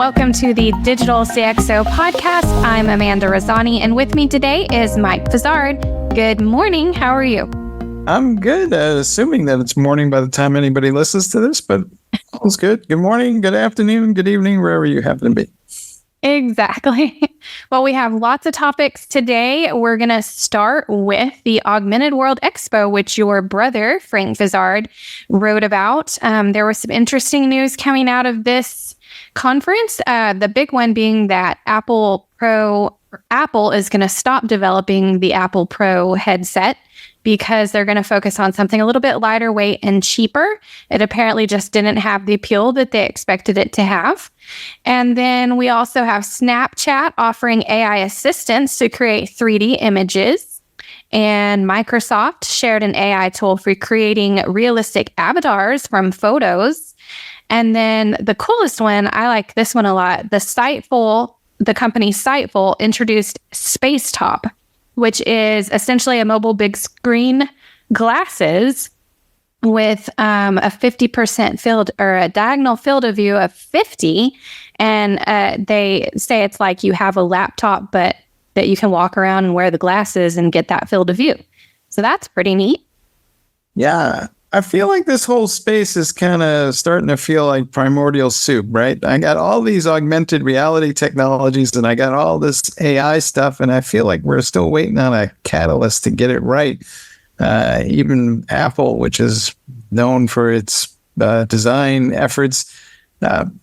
welcome to the Digital CxO podcast. I'm Amanda Razani, and with me today is Mike Vizard. Good morning. How are you? I'm good, assuming that it's morning by the time anybody listens to this, but all's good. Good morning, good afternoon, good evening, wherever you happen to be. Exactly. Well, we have lots of topics today. We're going to start with the Augmented World Expo, which your brother, Frank Vizard, wrote about. There was some interesting news coming out of this conference. The big one being that Apple is going to stop developing the Apple Pro headset because they're going to focus on something a little bit lighter weight and cheaper. It apparently just didn't have the appeal that they expected it to have. And then we also have Snapchat offering AI assistance to create 3D images. And Microsoft shared an AI tool for creating realistic avatars from photos. And then the coolest one, I like this one a lot, the company Sightful introduced Spacetop, which is essentially a mobile big screen glasses with a 50% field or a diagonal field of view of 50. And they say it's like you have a laptop, but that you can walk around and wear the glasses and get that field of view. So that's pretty neat. Yeah. I feel like this whole space is kind of starting to feel like primordial soup, right? I got all these augmented reality technologies and I got all this AI stuff, and I feel like we're still waiting on a catalyst to get it right. Even Apple, which is known for its design efforts, had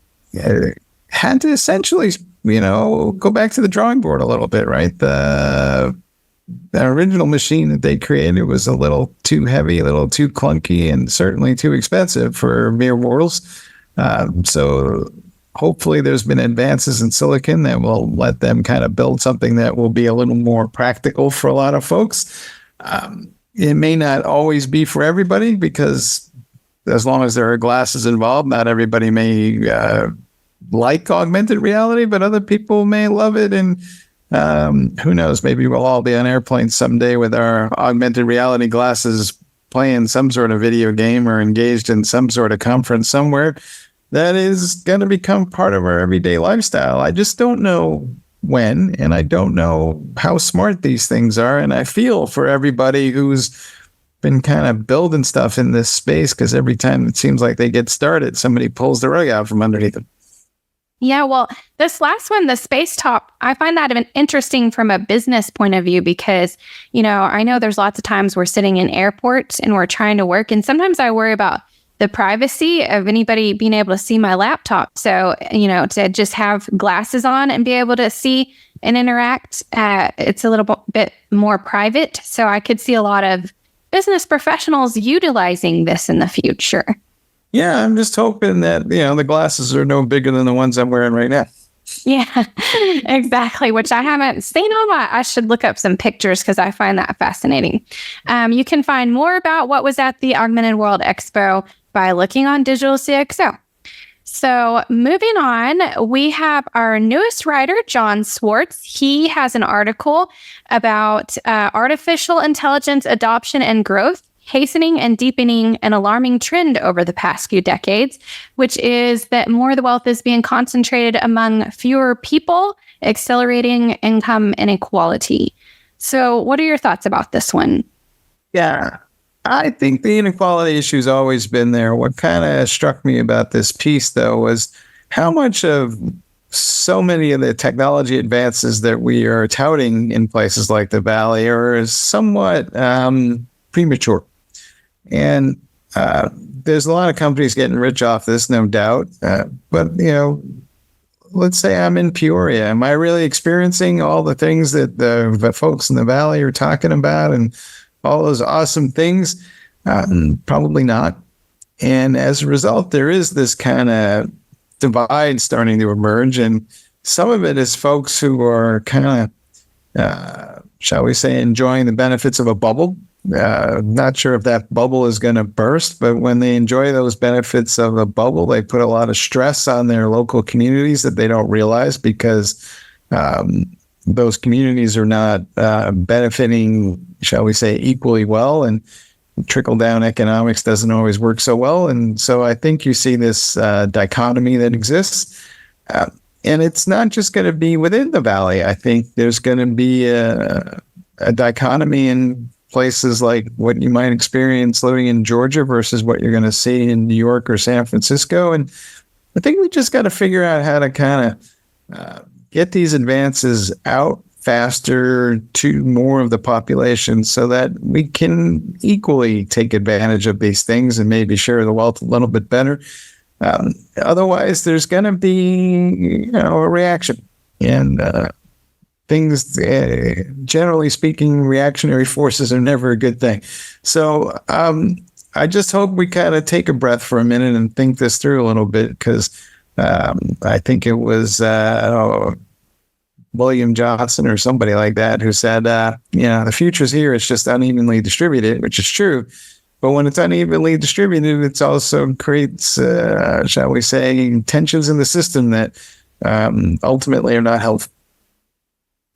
to essentially, go back to the drawing board a little bit, right? The original machine that they created was a little too heavy, a little too clunky, and certainly too expensive for mere mortals. So hopefully there's been advances in silicon that will let them kind of build something that will be a little more practical for a lot of folks. It may not always be for everybody, because as long as there are glasses involved, not everybody may like augmented reality, but other people may love it. And who knows, maybe we'll all be on airplanes someday with our augmented reality glasses playing some sort of video game or engaged in some sort of conference somewhere that is going to become part of our everyday lifestyle. I just don't know when, and I don't know how smart these things are. And I feel for everybody who's been kind of building stuff in this space, because every time it seems like they get started, somebody pulls the rug out from underneath them. Yeah, well, this last one, the Spacetop, I find that interesting from a business point of view because, I know there's lots of times we're sitting in airports and we're trying to work, and sometimes I worry about the privacy of anybody being able to see my laptop. So, to just have glasses on and be able to see and interact, it's a little bit more private. So I could see a lot of business professionals utilizing this in the future. Yeah, I'm just hoping that, the glasses are no bigger than the ones I'm wearing right now. Yeah, exactly, which I haven't seen I should look up some pictures because I find that fascinating. You can find more about what was at the Augmented World Expo by looking on Digital CxO. So moving on, we have our newest writer, John Swartz. He has an article about artificial intelligence adoption and growth, hastening and deepening an alarming trend over the past few decades, which is that more of the wealth is being concentrated among fewer people, accelerating income inequality. So what are your thoughts about this one? Yeah, I think the inequality issue's always been there. What kind of struck me about this piece, though, was how much of so many of the technology advances that we are touting in places like the Valley are somewhat premature. And there's a lot of companies getting rich off this, no doubt. But, let's say I'm in Peoria. Am I really experiencing all the things that the folks in the Valley are talking about and all those awesome things? Probably not. And as a result, there is this kind of divide starting to emerge. And some of it is folks who are kind of, shall we say, enjoying the benefits of a bubble. Not sure if that bubble is going to burst, but when they enjoy those benefits of a bubble, they put a lot of stress on their local communities that they don't realize, because those communities are not benefiting, shall we say, equally well, and trickle-down economics doesn't always work so well. And so I think you see this dichotomy that exists. And it's not just going to be within the valley. I think there's going to be a dichotomy in places like what you might experience living in Georgia versus what you're going to see in New York or San Francisco. And I think we just got to figure out how to kind of get these advances out faster to more of the population so that we can equally take advantage of these things and maybe share the wealth a little bit better. Otherwise, there's going to be, a reaction. And things, generally speaking, reactionary forces are never a good thing. So I just hope we kind of take a breath for a minute and think this through a little bit, because I think it was William Johnson or somebody like that who said, the future's here. It's just unevenly distributed, which is true. But when it's unevenly distributed, it also creates, shall we say, tensions in the system that ultimately are not helpful.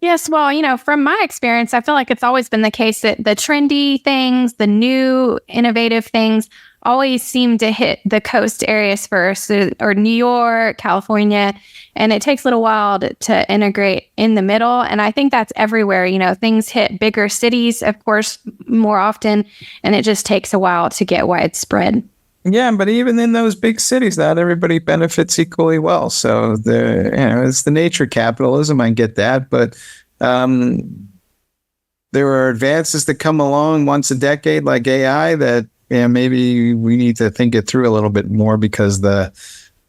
Yes, well, from my experience, I feel like it's always been the case that the trendy things, the new innovative things always seem to hit the coast areas first, or New York, California, and it takes a little while to integrate in the middle. And I think that's everywhere. Things hit bigger cities, of course, more often, and it just takes a while to get widespread. Yeah, but even in those big cities, not everybody benefits equally well. So it's the nature of capitalism. I get that, but there are advances that come along once a decade, like AI, that maybe we need to think it through a little bit more, because the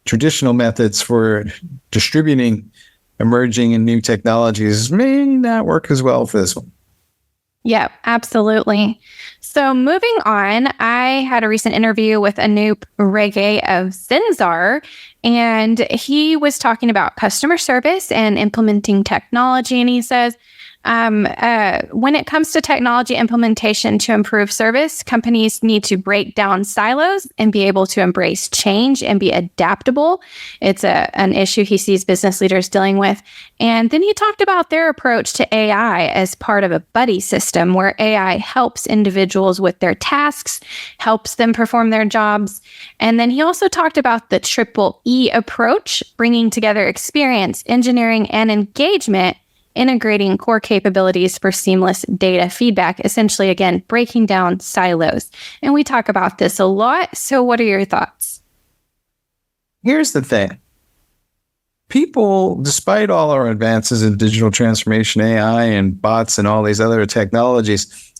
traditional methods for distributing emerging and new technologies may not work as well for this one. Yeah, absolutely. So moving on, I had a recent interview with Anoop Reggae of Zenzar, and he was talking about customer service and implementing technology. And he says, when it comes to technology implementation to improve service, companies need to break down silos and be able to embrace change and be adaptable. It's an issue he sees business leaders dealing with. And then he talked about their approach to AI as part of a buddy system where AI helps individuals with their tasks, helps them perform their jobs. And then he also talked about the triple E approach, bringing together experience, engineering, and engagement, integrating core capabilities for seamless data feedback, essentially, again, breaking down silos. And we talk about this a lot. So what are your thoughts? Here's the thing. People, despite all our advances in digital transformation, AI and bots and all these other technologies,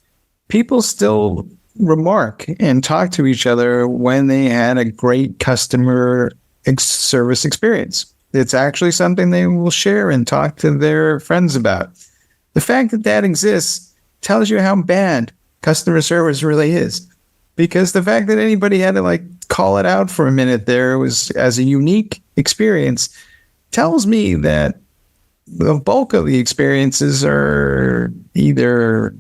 people still remark and talk to each other when they had a great customer service experience. It's actually something they will share and talk to their friends about. The fact that that exists tells you how bad customer service really is. Because the fact that anybody had to call it out for a minute there was as a unique experience tells me that the bulk of the experiences are either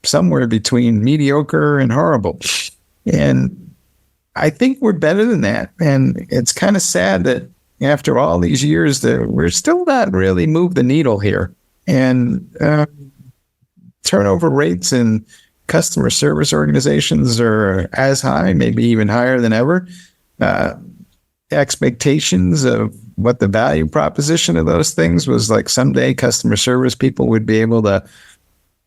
somewhere between mediocre and horrible. And I think we're better than that. And it's kind of sad that after all these years, that we're still not really moved the needle here. And turnover rates in customer service organizations are as high, maybe even higher than ever. Expectations of what the value proposition of those things was like someday customer service people would be able to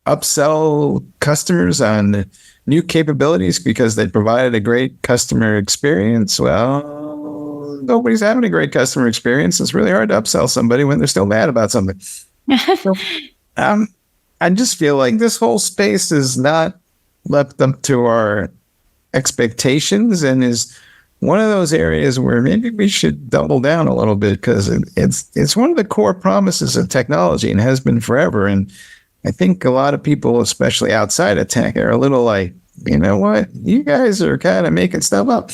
upsell customers on new capabilities because they provided a great customer experience. Well, nobody's having a great customer experience. It's really hard to upsell somebody when they're still mad about something. So, I just feel like this whole space is not left up to our expectations and is one of those areas where maybe we should double down a little bit, because it's one of the core promises of technology and has been forever. And I think a lot of people, especially outside of tech, are a little like, you know what, you guys are kind of making stuff up.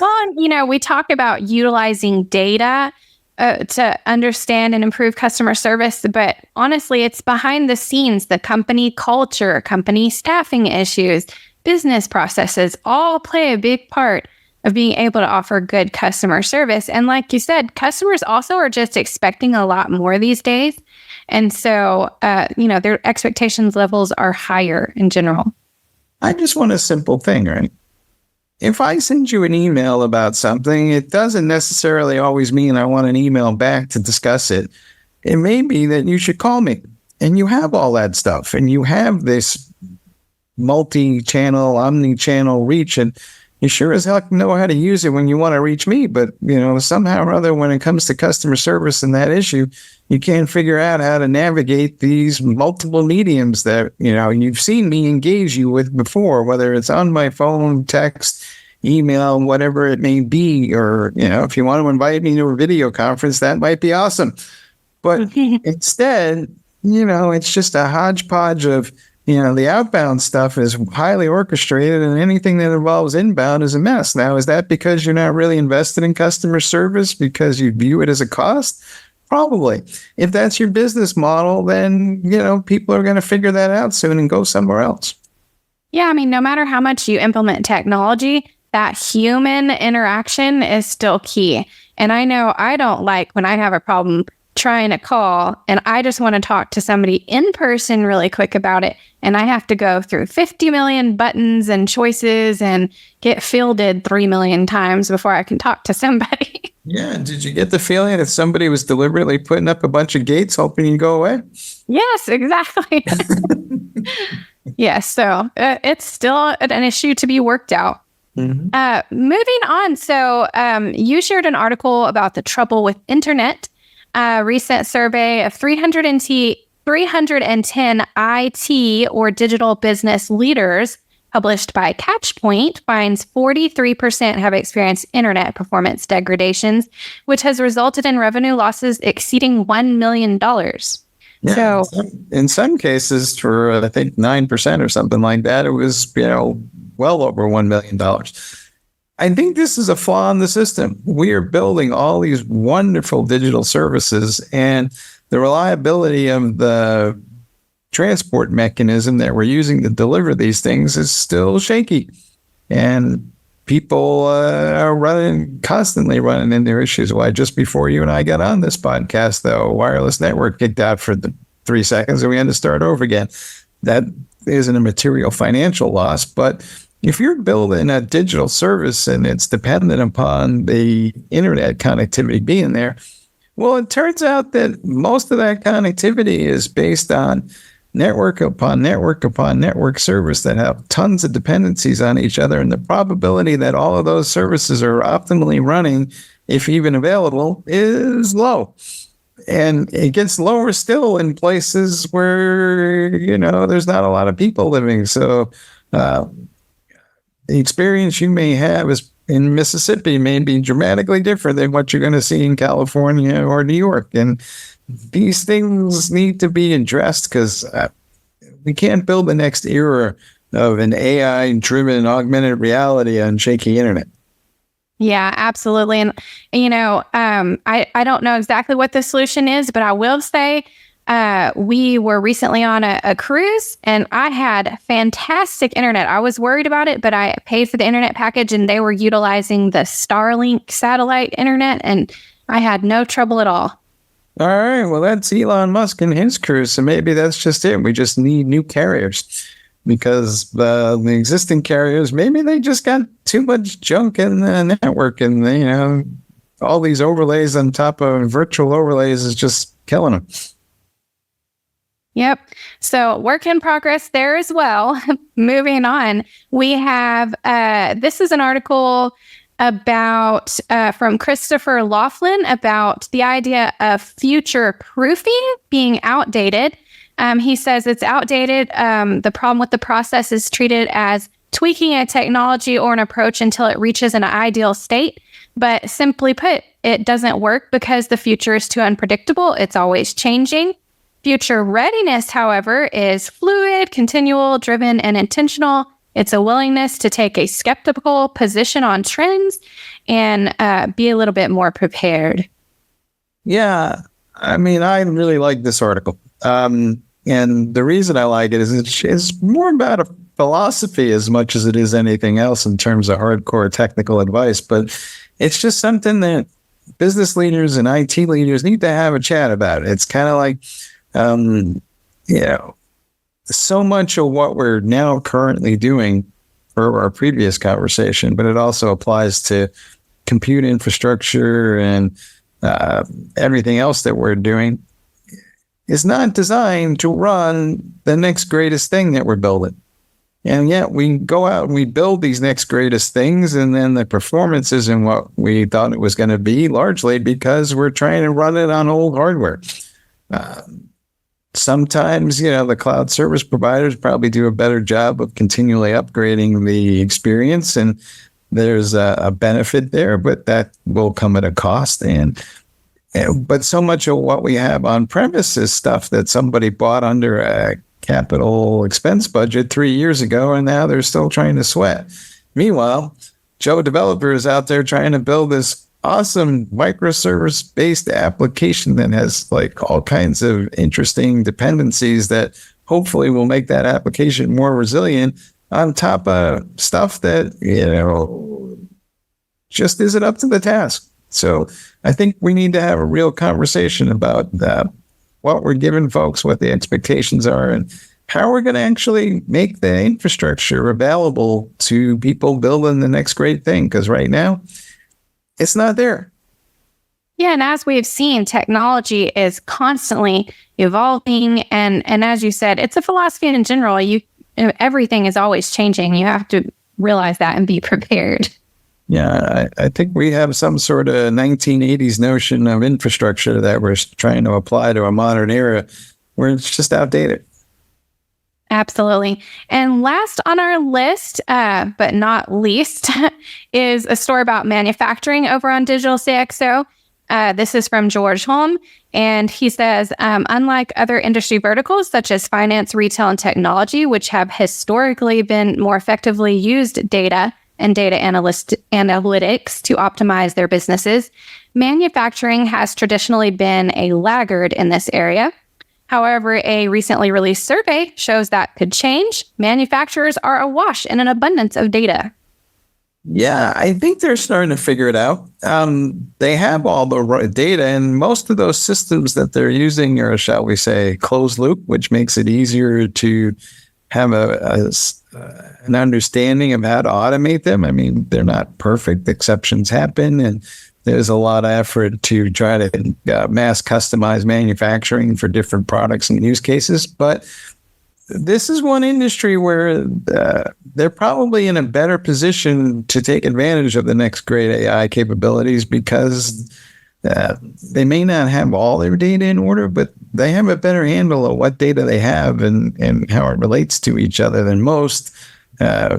Well, we talk about utilizing data to understand and improve customer service, but honestly, it's behind the scenes, the company culture, company staffing issues, business processes all play a big part of being able to offer good customer service. And like you said, customers also are just expecting a lot more these days. And so, their expectations levels are higher in general. I just want a simple thing, right? if I send you an email about something, it doesn't necessarily always mean I want an email back to discuss it. It may be that you should call me, and you have all that stuff, and you have this multi-channel, omni-channel reach, and you sure as heck know how to use it when you want to reach me. But, somehow or other, when it comes to customer service and that issue, you can't figure out how to navigate these multiple mediums that, you've seen me engage you with before, whether it's on my phone, text, email, whatever it may be. Or, if you want to invite me to a video conference, that might be awesome. But instead, it's just a hodgepodge of, the outbound stuff is highly orchestrated, and anything that involves inbound is a mess. Now, is that because you're not really invested in customer service because you view it as a cost? Probably. If that's your business model, then, people are going to figure that out soon and go somewhere else. Yeah, I mean, no matter how much you implement technology, that human interaction is still key. And I know I don't like when I have a problem trying to call and I just want to talk to somebody in person really quick about it. And I have to go through 50 million buttons and choices and get fielded 3 million times before I can talk to somebody. Yeah. Did you get the feeling that somebody was deliberately putting up a bunch of gates hoping you'd go away? Yes, exactly. Yes. So it's still an issue to be worked out. Mm-hmm. Moving on. So you shared an article about the trouble with internet. A recent survey of 310 IT or digital business leaders published by Catchpoint finds 43% have experienced internet performance degradations, which has resulted in revenue losses exceeding $1 million. Yeah, so in some cases, for I think 9% or something like that, it was well over $1 million. I think this is a flaw in the system. We are building all these wonderful digital services, and the reliability of the transport mechanism that we're using to deliver these things is still shaky. And people are constantly running into issues. Why, just before you and I got on this podcast, the wireless network kicked out for 3 seconds and we had to start over again. That isn't a material financial loss, but if you're building a digital service and it's dependent upon the internet connectivity being there, well, it turns out that most of that connectivity is based on network upon network upon network service that have tons of dependencies on each other. And the probability that all of those services are optimally running, if even available, is low. And it gets lower still in places where, there's not a lot of people living. So, the experience you may have is in Mississippi may be dramatically different than what you're going to see in California or New York. And these things need to be addressed because we can't build the next era of an AI-driven augmented reality on shaky internet. Yeah, absolutely. And, I don't know exactly what the solution is, but I will say we were recently on a cruise and I had fantastic internet. I was worried about it, but I paid for the internet package and they were utilizing the Starlink satellite internet and I had no trouble at all. All right. Well, that's Elon Musk and his cruise. So maybe that's just it. We just need new carriers because the existing carriers, maybe they just got too much junk in the network and, all these overlays on top of virtual overlays is just killing them. Yep. So work in progress there as well. Moving on, we have, this is an article about, from Christopher Laughlin about the idea of future proofing being outdated. He says it's outdated. The problem with the process is treated as tweaking a technology or an approach until it reaches an ideal state. But simply put, it doesn't work because the future is too unpredictable. It's always changing. Future readiness, however, is fluid, continual, driven, and intentional. It's a willingness to take a skeptical position on trends and be a little bit more prepared. Yeah, I mean, I really like this article. And the reason I like it is it's more about a philosophy as much as it is anything else in terms of hardcore technical advice. But it's just something that business leaders and IT leaders need to have a chat about. It's kind of like, so much of what we're now currently doing for our previous conversation, but it also applies to compute infrastructure and everything else that we're doing, is not designed to run the next greatest thing that we're building. And yet we go out and we build these next greatest things, and then the performance isn't what we thought it was going to be, largely because we're trying to run it on old hardware. Sometimes, the cloud service providers probably do a better job of continually upgrading the experience, and there's a benefit there, but that will come at a cost. But so much of what we have on premise is stuff that somebody bought under a capital expense budget 3 years ago, and now they're still trying to sweat. Meanwhile, Joe developer is out there trying to build this awesome microservice-based application that has like all kinds of interesting dependencies that hopefully will make that application more resilient on top of stuff that, just isn't up to the task. So I think we need to have a real conversation about what we're giving folks, what the expectations are, and how we're going to actually make the infrastructure available to people building the next great thing. Because right now, it's not there. Yeah, and as we've seen, technology is constantly evolving, and as you said, it's a philosophy in general. Everything is always changing. You have to realize that and be prepared. Yeah, I think we have some sort of 1980s notion of infrastructure that we're trying to apply to a modern era where it's just outdated. Absolutely. And last on our list, but not least, is a story about manufacturing over on Digital CxO. This is from George Holm, and he says, unlike other industry verticals such as finance, retail, and technology, which have historically been more effectively used data and data analytics to optimize their businesses, manufacturing has traditionally been a laggard in this area. However, a recently released survey shows that could change. Manufacturers are awash in an abundance of data. Yeah, I think they're starting to figure it out. They have all the right data, and most of those systems that they're using are, shall we say, closed loop, which makes it easier to have an understanding of how to automate them. I mean, they're not perfect. Exceptions happen, and there's a lot of effort to try to mass customize manufacturing for different products and use cases. But this is one industry where they're probably in a better position to take advantage of the next great AI capabilities, because they may not have all their data in order, but they have a better handle of what data they have and how it relates to each other than most.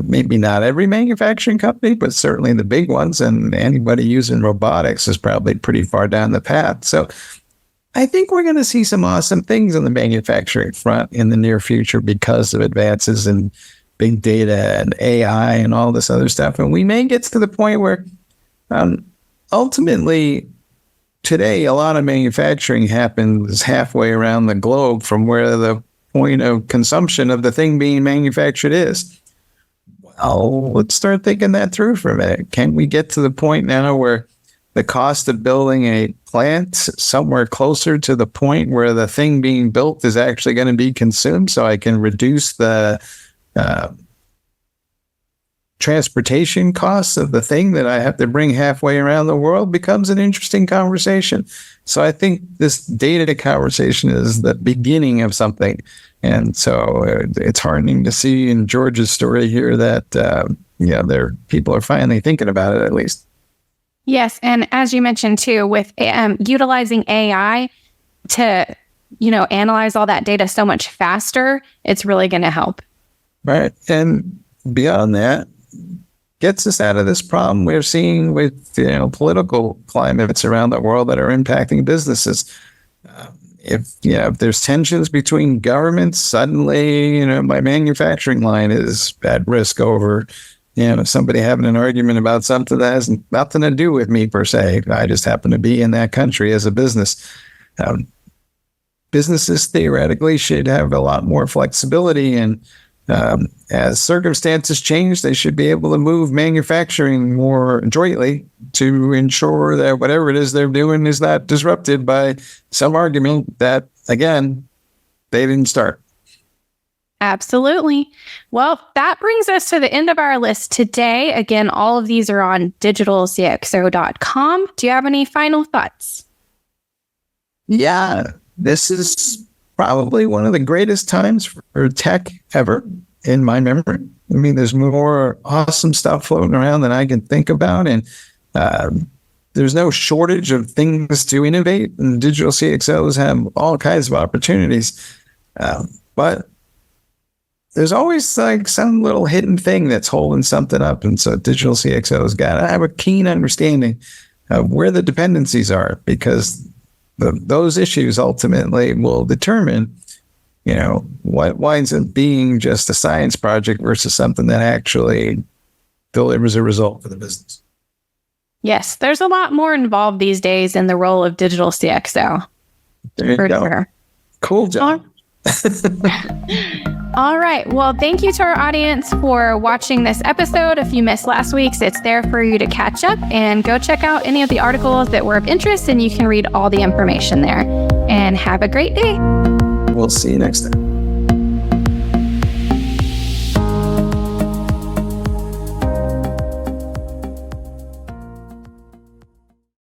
Maybe not every manufacturing company, but certainly the big ones, and anybody using robotics is probably pretty far down the path. So I think we're going to see some awesome things on the manufacturing front in the near future because of advances in big data and AI and all this other stuff. And we may get to the point where ultimately today, a lot of manufacturing happens halfway around the globe from where the point of consumption of the thing being manufactured is. Well, let's start thinking that through for a minute. Can we get to the point now where the cost of building a plant somewhere closer to the point where the thing being built is actually going to be consumed, so I can reduce the transportation costs of the thing that I have to bring halfway around the world, becomes an interesting conversation. So I think this data conversation is the beginning of something. And so it's heartening to see in George's story here that, people are finally thinking about it, at least. Yes. And as you mentioned too, with utilizing AI to, analyze all that data so much faster, it's really going to help. Right. And beyond that, gets us out of this problem we're seeing with, political climates around the world that are impacting businesses. If there's tensions between governments, suddenly, my manufacturing line is at risk over, somebody having an argument about something that has nothing to do with me per se. I just happen to be in that country as a business. Businesses theoretically should have a lot more flexibility, and as circumstances change, they should be able to move manufacturing more adroitly to ensure that whatever it is they're doing is not disrupted by some argument that, again, they didn't start. Absolutely. Well, that brings us to the end of our list today. Again, all of these are on digitalcxo.com. Do you have any final thoughts? Yeah, this is probably one of the greatest times for tech ever in my memory. I mean, there's more awesome stuff floating around than I can think about. And there's no shortage of things to innovate. And digital CxOs have all kinds of opportunities. But there's always like some little hidden thing that's holding something up. And so digital CxO's got to have a keen understanding of where the dependencies are, because those issues ultimately will determine, what winds up being just a science project versus something that actually delivers a result for the business. Yes, there's a lot more involved these days in the role of digital CxO. There you go. Sure. Cool job. All right. Well, thank you to our audience for watching this episode. If you missed last week's, it's there for you to catch up, and go check out any of the articles that were of interest, and you can read all the information there. And have a great day. We'll see you next time.